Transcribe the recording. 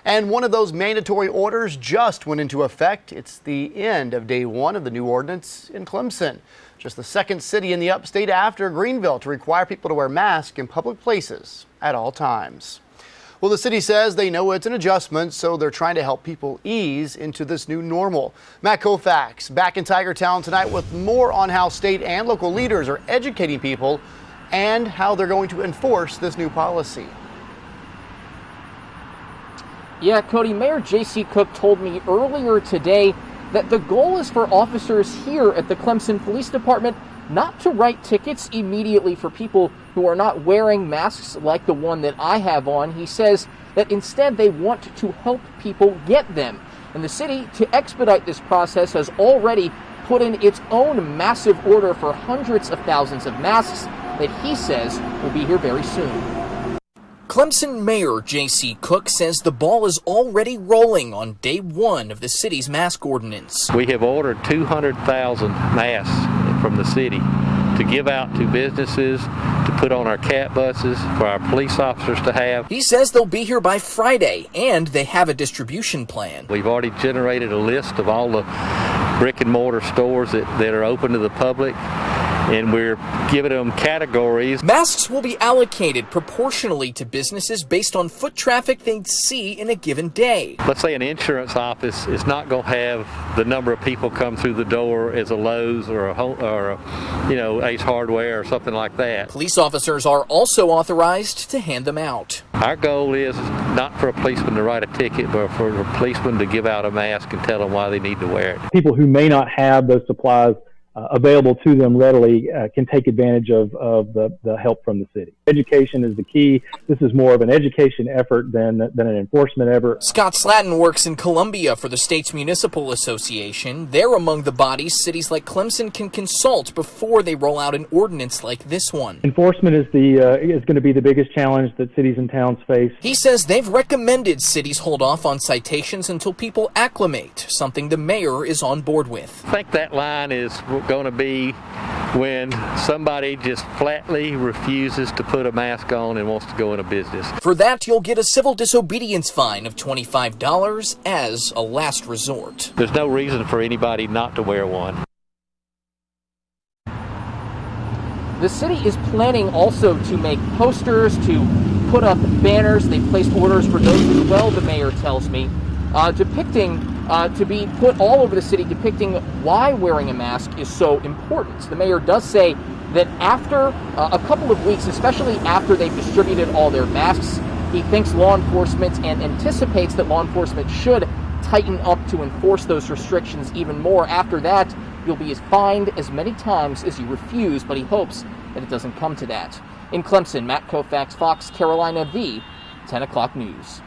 And one of those mandatory orders just went into effect. It's the end of day one of the new ordinance in Clemson. Just the second city in the upstate after Greenville to require people to wear masks in public places at all times. Well, the city says they know it's an adjustment, so they're trying to help people ease into this new normal. Matt Kaufax back in Tigertown tonight with more on how state and local leaders are educating people and how they're going to enforce this new policy. Yeah, Cody, Mayor J.C. Cook told me earlier today that the goal is for officers here at the Clemson Police Department not to write tickets immediately for people who are not wearing masks like the one that I have on. He says that instead they want to help people get them. And the city, to expedite this process, has already put in its own massive order for hundreds of thousands of masks that he says will be here very soon. Clemson Mayor J.C. Cook says the ball is already rolling on day one of the city's mask ordinance. We have ordered 200,000 masks from the city to give out to businesses, to put on our cat buses, for our police officers to have. He says they'll be here by Friday, and they have a distribution plan. We've already generated a list of all the brick and mortar stores that are open to the public, and we're giving them categories. Masks will be allocated proportionally to businesses based on foot traffic they'd see in a given day. Let's say an insurance office is not going to have the number of people come through the door as a Lowe's or a Ace Hardware or something like that. Police officers are also authorized to hand them out. Our goal is not for a policeman to write a ticket, but for a policeman to give out a mask and tell them why they need to wear it. People who may not have those supplies available to them readily can take advantage of the help from the city. Education is the key. This is more of an education effort than an enforcement effort. Scott Slatton works in Columbia for the state's municipal association. They're among the bodies cities like Clemson can consult before they roll out an ordinance like this one. Enforcement is going to be the biggest challenge that cities and towns face. He says they've recommended cities hold off on citations until people acclimate, something the mayor is on board with. I think that line is going to be when somebody just flatly refuses to put a mask on and wants to go in a business. For that, you'll get a civil disobedience fine of $25 as a last resort. There's no reason for anybody not to wear one. The city is planning also to make posters, to put up banners. They placed orders for those as well, the mayor tells me, to be put all over the city depicting why wearing a mask is so important. The mayor does say that after a couple of weeks, especially after they've distributed all their masks, he thinks law enforcement and anticipates that law enforcement should tighten up to enforce those restrictions even more. After that, you'll be fined as many times as you refuse, but he hopes that it doesn't come to that. In Clemson, Matt Kaufax, Fox Carolina V, 10 o'clock news.